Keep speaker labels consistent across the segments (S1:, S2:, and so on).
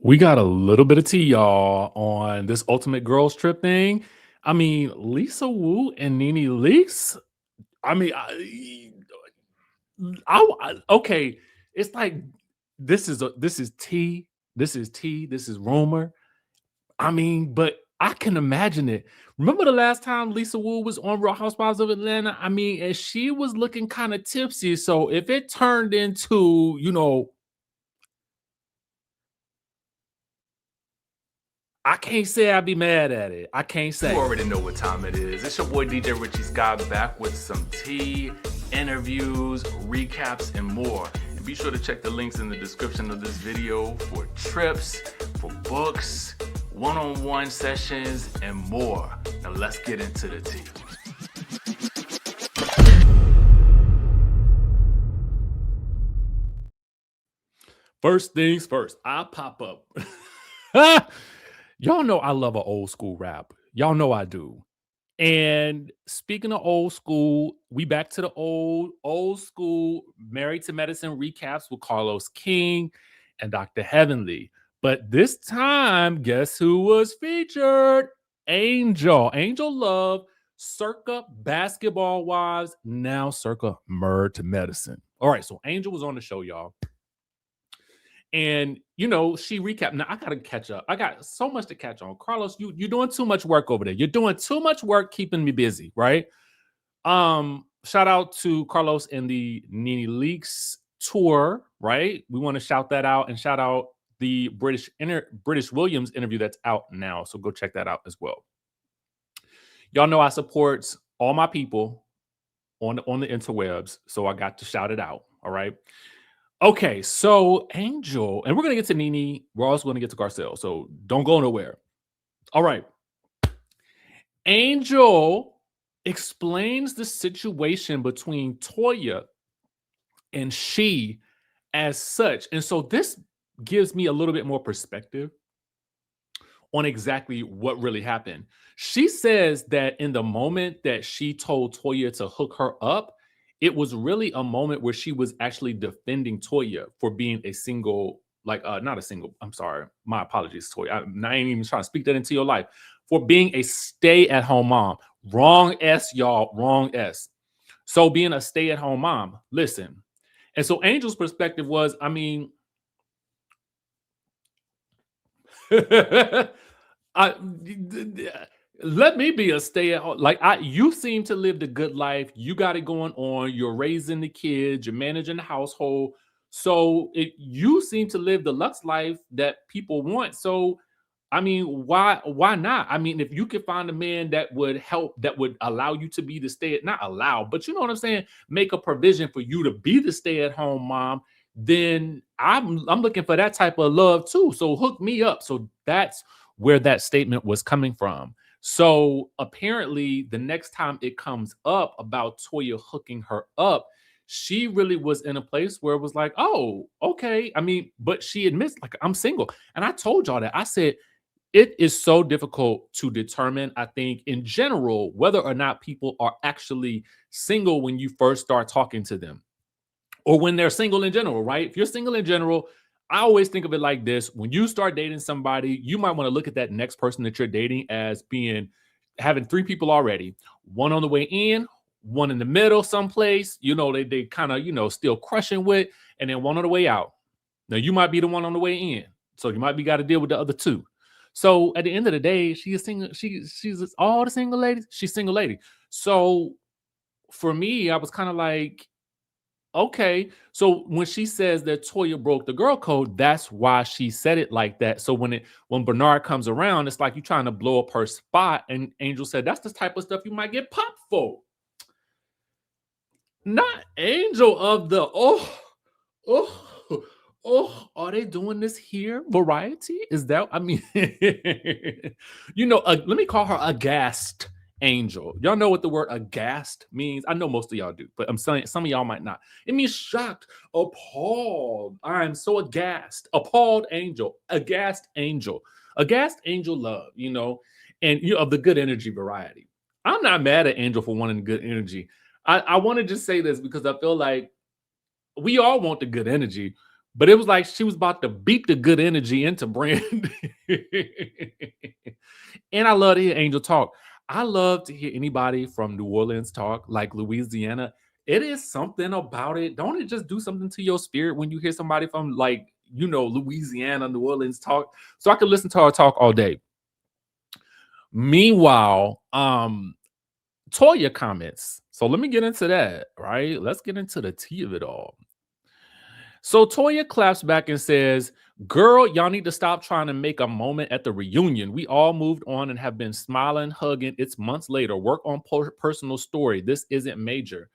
S1: We got a little bit of tea, y'all, on this ultimate girls trip thing. I mean, Lisa Wu and Nene Leakes. I mean, okay. It's like this is tea. This is tea. This is rumor. I mean, but I can imagine it. Remember the last time Lisa Wu was on Real Housewives of Atlanta? I mean, and she was looking kind of tipsy. So if it turned into, I can't say I'd be mad at it. I can't say.
S2: You already know what time it is. It's your boy DJ Richie back with some tea, interviews, recaps, and more. And be sure to check the links in the description of this video for trips, for books, one-on-one sessions, and more. Now let's get into the tea.
S1: First things first, I pop up. Y'all know I love an old school rap. Y'all know I do. And speaking of old school, we back to the old school Married to Medicine recaps with Carlos King and Dr. Heavenly. But this time, guess who was featured? Angel. Angel Love, circa Basketball Wives, now circa Married to Medicine. All right, so Angel was on the show, y'all. And she recapped. Now I gotta catch up. I got so much to catch on. Carlos, you're doing too much work over there. You're doing too much work keeping me busy, right? Shout out to Carlos and the Nene Leakes tour, right? We want to shout that out and shout out the British Williams interview that's out now. So go check that out as well. Y'all know I support all my people on the interwebs, so I got to shout it out. All right. Okay, so Angel, and we're going to get to Nene. We're also going to get to Garcelle, so don't go nowhere. All right. Angel explains the situation between Toya and she as such. And so this gives me a little bit more perspective on exactly what really happened. She says that in the moment that she told Toya to hook her up, it was really a moment where she was actually defending Toya for being a single, not a single, I'm sorry, my apologies, Toya. I ain't even trying to speak that into your life. For being a stay-at-home mom. Wrong S, y'all, wrong S. So being a stay-at-home mom, listen. And so Angel's perspective was, I mean, let me be a stay-at-home. You seem to live the good life. You got it going on. You're raising the kids. You're managing the household. So you seem to live the lux life that people want. So, I mean, why not? I mean, if you could find a man that would help, that would allow you to be the not allow, but you know what I'm saying? Make a provision for you to be the stay-at-home mom, then I'm looking for that type of love too. So hook me up. So that's where that statement was coming from. So apparently the next time it comes up about Toya hooking her up, she really was in a place where it was like, oh, okay. I mean, but she admits, like, I'm single. And I told y'all that. I said, it is so difficult to determine, I think, in general, whether or not people are actually single when you first start talking to them, or when they're single in general, right? If you're single in general, I always think of it like this. When you start dating somebody, you might want to look at that next person that you're dating as having three people already, one on the way in, one in the middle someplace, they kind of, still crushing with, and then one on the way out. Now you might be the one on the way in. So you might got to deal with the other two. So at the end of the day, she is single. She's all the single ladies. She's single lady. So for me, I was kind of like, okay. So when she says that Toya broke the girl code, that's why she said it like that. So when Bernard comes around, it's like you trying to blow up her spot. And Angel said that's the type of stuff you might get popped for. Not Angel of the are they doing this here? Variety? Is that, I mean, let me call her aghast Angel. Y'all know what the word aghast means? I know most of y'all do, but I'm saying some of y'all might not. It means shocked, appalled. I'm so aghast. Appalled Angel, aghast Angel. Aghast Angel love, and of the good energy variety. I'm not mad at Angel for wanting good energy. I want to just say this because I feel like we all want the good energy, But it was like she was about to beat the good energy into Brandon. And I love to hear Angel talk. I love to hear anybody from New Orleans talk, like Louisiana. It is something about it. Don't it just do something to your spirit when you hear somebody from, like, Louisiana, New Orleans talk? So I could listen to her talk all day. Meanwhile, Toya comments. So let me get into that, right? Let's get into the tea of it all. So Toya claps back and says, "Girl, y'all need to stop trying to make a moment at the reunion. We all moved on and have been smiling, hugging. It's months later. Work on personal story. This isn't major."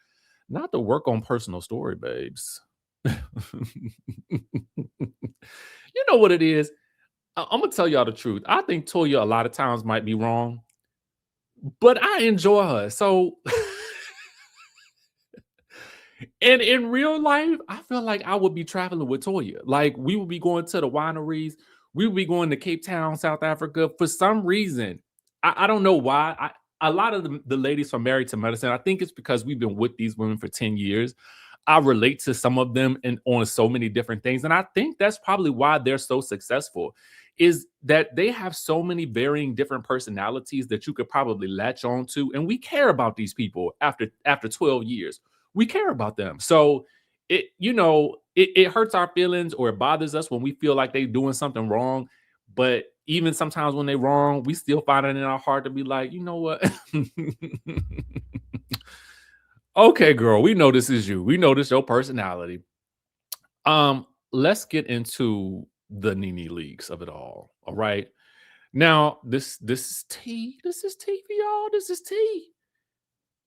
S1: Not the work on personal story, babes. You know what it is? I'm going to tell y'all the truth. I think Toya a lot of times might be wrong, but I enjoy her. So... And in real life, I feel like I would be traveling with Toya. Like, we would be going to the wineries. We would be going to Cape Town, South Africa. For some reason, I don't know why. A lot of the ladies from Married to Medicine, I think it's because we've been with these women for 10 years. I relate to some of them on so many different things. And I think that's probably why they're so successful, is that they have so many varying different personalities that you could probably latch on to. And we care about these people after 12 years. We care about them. So it hurts our feelings, or it bothers us when we feel like they're doing something wrong. But even sometimes when they're wrong, we still find it in our heart to be like, you know what? Okay, girl, we know this is you. We know this your personality. Let's get into the Nene leaks of it all. All right. Now, this is tea. This is tea for y'all. This is tea.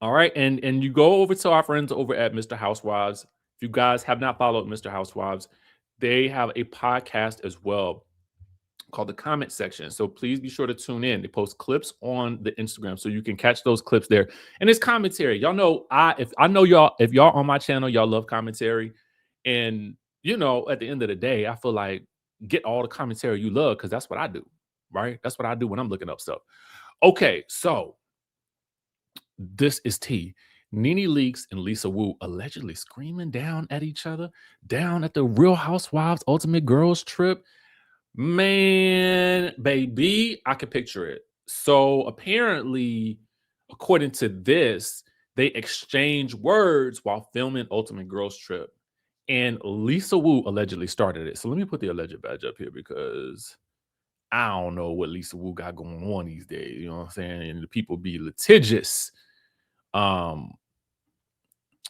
S1: All right, and you go over to our friends over at Mr. Housewives. If you guys have not followed Mr. Housewives, they have a podcast as well called The Comment Section. So please be sure to tune in. They post clips on the Instagram, so you can catch those clips there. And it's commentary. Y'all know if y'all on my channel, y'all love commentary. And at the end of the day, I feel like get all the commentary you love, because that's what I do, right? That's what I do when I'm looking up stuff. Okay, so this is tea. Nene Leakes and Lisa Wu allegedly screaming down at each other, down at the Real Housewives Ultimate Girls Trip. Man, baby, I can picture it. So apparently, according to this, they exchanged words while filming Ultimate Girls Trip. And Lisa Wu allegedly started it. So let me put the alleged badge up here, because I don't know what Lisa Wu got going on these days. You know what I'm saying? And the people be litigious.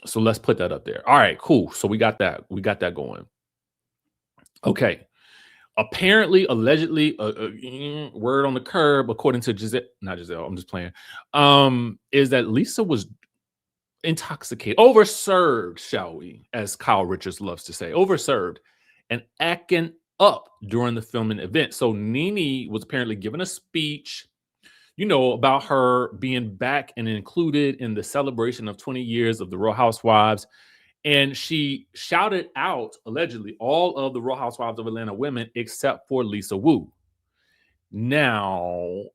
S1: So let's put that up there. All right, cool. So we got that. We got that going. Okay. Apparently, allegedly, word on the curb, according to not Giselle, I'm just playing, is that Lisa was intoxicated, overserved, shall we, as Kyle Richards loves to say, overserved, and acting up during the filming event. So Nene was apparently giving a speech, about her being back and included in the celebration of 20 years of the Real Housewives. And she shouted out, allegedly, all of the Real Housewives of Atlanta women except for Lisa Wu. Now,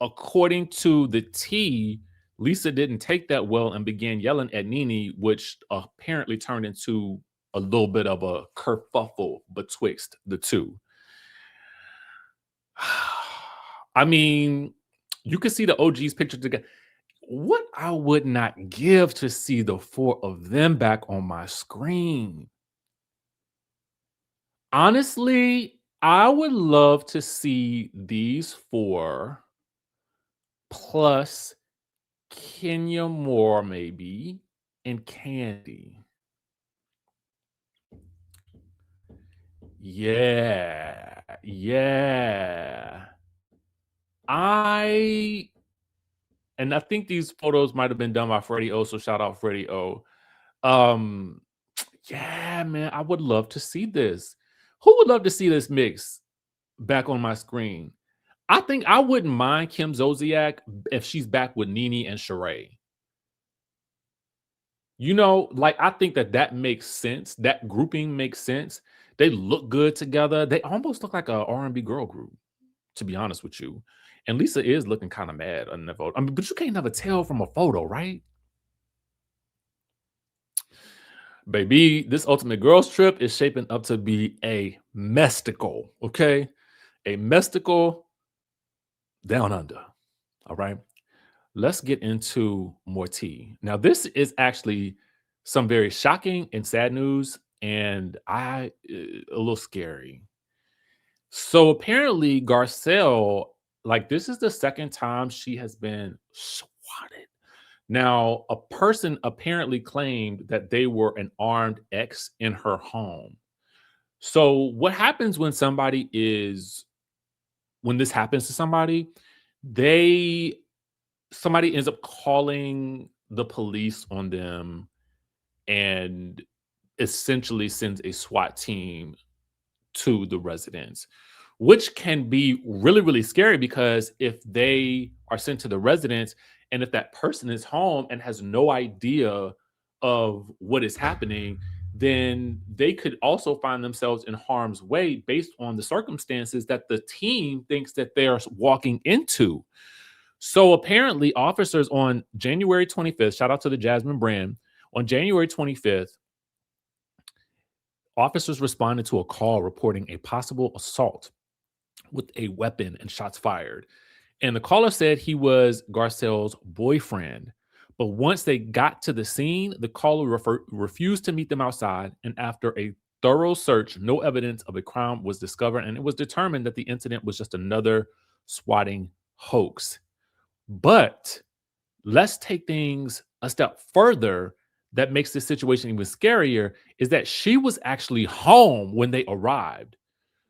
S1: according to the tea, Lisa didn't take that well and began yelling at Nene, which apparently turned into a little bit of a kerfuffle betwixt the two. I mean, you can see the OG's picture together. What I would not give to see the four of them back on my screen. Honestly, I would love to see these four plus Kenya Moore, maybe, and Candy. Yeah. And I think these photos might have been done by Freddie O, so shout out Freddie O. Yeah, man, I would love to see this. Who would love to see this mix back on my screen? I think I wouldn't mind Kim Zolciak if she's back with Nene and Sheree. I think that makes sense. That grouping makes sense. They look good together. They almost look like a R&B girl group, to be honest with you. And Lisa is looking kind of mad on the photo. But you can't never tell from a photo, right? Baby, this ultimate girls trip is shaping up to be a mesticle, okay? A mesticle down under. All right. Let's get into more tea. Now, this is actually some very shocking and sad news, and a little scary. So apparently, Garcelle, like this is the second time she has been swatted. Now, a person apparently claimed that they were an armed ex in her home. So, what happens when this happens to somebody, they somebody ends up calling the police on them and essentially sends a SWAT team to the residence, which can be really, really scary because if they are sent to the residence and if that person is home and has no idea of what is happening, then they could also find themselves in harm's way based on the circumstances that the team thinks that they're walking into. So apparently, officers on January 25th, shout out to the Jasmine brand, on January 25th, officers responded to a call reporting a possible assault with a weapon and shots fired. And the caller said he was Garcelle's boyfriend. But once they got to the scene, the caller refused to meet them outside. And after a thorough search, no evidence of a crime was discovered. And it was determined that the incident was just another swatting hoax. But let's take things a step further that makes this situation even scarier is that she was actually home when they arrived.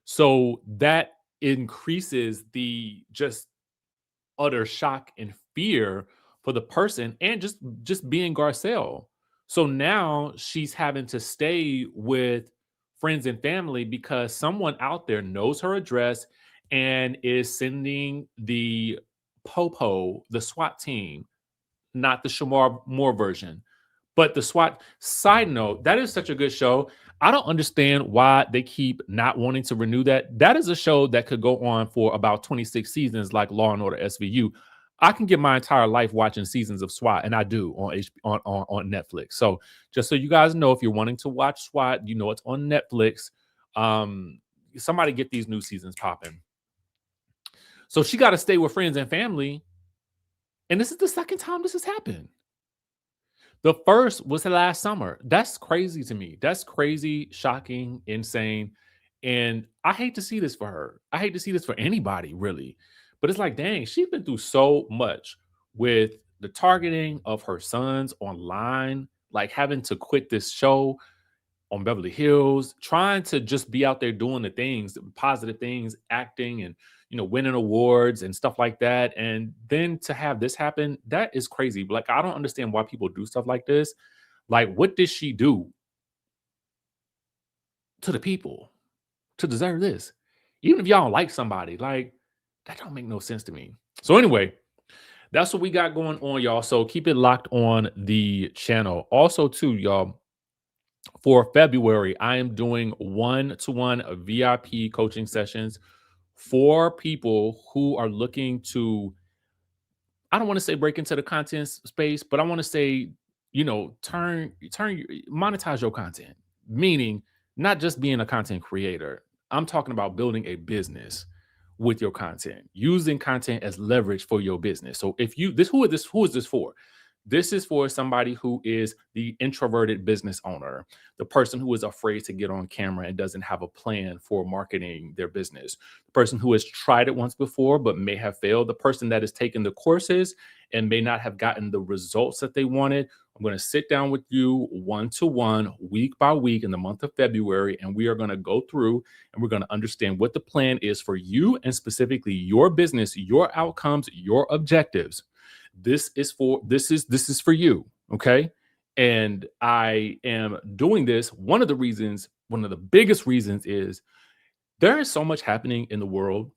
S1: So that increases the just utter shock and fear for the person and just being Garcelle. So now she's having to stay with friends and family because someone out there knows her address and is sending the popo, the SWAT team, not the Shamar Moore version, but the SWAT. Side note, that is such a good show. I don't understand why they keep not wanting to renew that. That is a show that could go on for about 26 seasons, like Law and Order SVU. I can get my entire life watching seasons of SWAT, and I do on Netflix. So just so you guys know, if you're wanting to watch SWAT, you know it's on Netflix. Somebody get these new seasons popping. So she got to stay with friends and family, and this is the second time this has happened. The first was last summer. That's crazy to me. That's crazy, shocking, insane. And I hate to see this for her. I hate to see this for anybody, really. But it's like, dang, she's been through so much with the targeting of her sons online, like having to quit this show on Beverly Hills, trying to just be out there doing the things, the positive things, acting and winning awards and stuff like that. And then to have this happen, that is crazy. Like, I don't understand why people do stuff like this. Like, what did she do to the people to deserve this? Even if y'all don't like somebody, like that don't make no sense to me. So anyway, that's what we got going on, y'all. So keep it locked on the channel. Also, too, y'all, for February, I am doing one-to-one VIP coaching sessions for people who are looking to, I don't want to say break into the content space, but I want to say, monetize your content, meaning not just being a content creator. I'm talking about building a business with your content, using content as leverage for your business. So if you who is this for? This is for somebody who is the introverted business owner, the person who is afraid to get on camera and doesn't have a plan for marketing their business, the person who has tried it once before but may have failed, the person that has taken the courses and may not have gotten the results that they wanted. I'm going to sit down with you one-to-one, week by week in the month of February, and we are going to go through and we're going to understand what the plan is for you and specifically your business, your outcomes, your objectives. This is for you, okay? And I am doing this. One of the biggest reasons is there is so much happening in the world.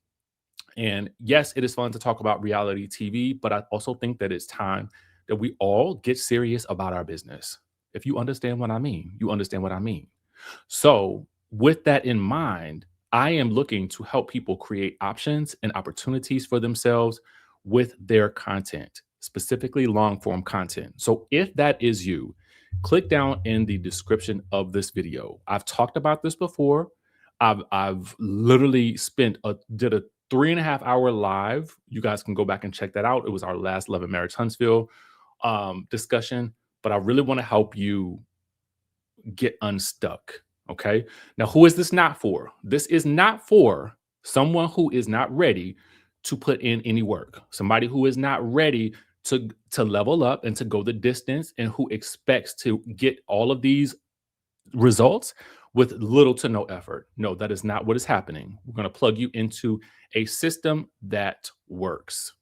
S1: And yes, it is fun to talk about reality TV, but I also think that it's time that we all get serious about our business. If you understand what I mean, you understand what I mean. So, with that in mind, I am looking to help people create options and opportunities for themselves with their content, specifically long form content. So, if that is you, click down in the description of this video. I've talked about this before. I've literally did a 3.5 hour live. You guys can go back and check that out. It was our last Love and Marriage Huntsville discussion, but I really want to help you get unstuck. Okay. Now, who is this not for? This is not for someone who is not ready to put in any work, somebody who is not ready to level up and to go the distance, and who expects to get all of these results with little to no effort. No, that is not what is happening. We're going to plug you into a system that works.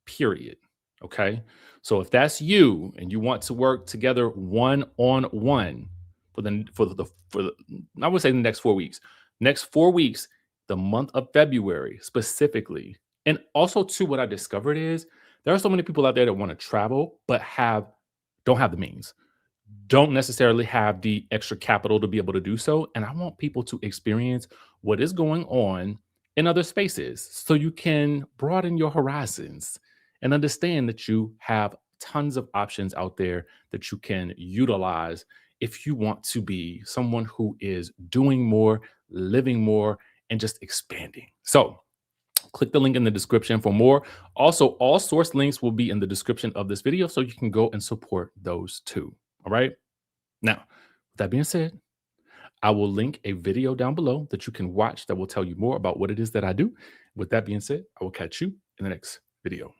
S1: Period. Okay. So if that's you and you want to work together one-on-one for the I would say the next 4 weeks. Next 4 weeks, the month of February specifically. And also too, what I discovered is there are so many people out there that want to travel, but don't have the means, don't necessarily have the extra capital to be able to do so. And I want people to experience what is going on in other spaces so you can broaden your horizons and understand that you have tons of options out there that you can utilize if you want to be someone who is doing more, living more, and just expanding. So, click the link in the description for more. Also, all source links will be in the description of this video so you can go and support those too. All right. Now, with that being said, I will link a video down below that you can watch that will tell you more about what it is that I do. With that being said, I will catch you in the next video.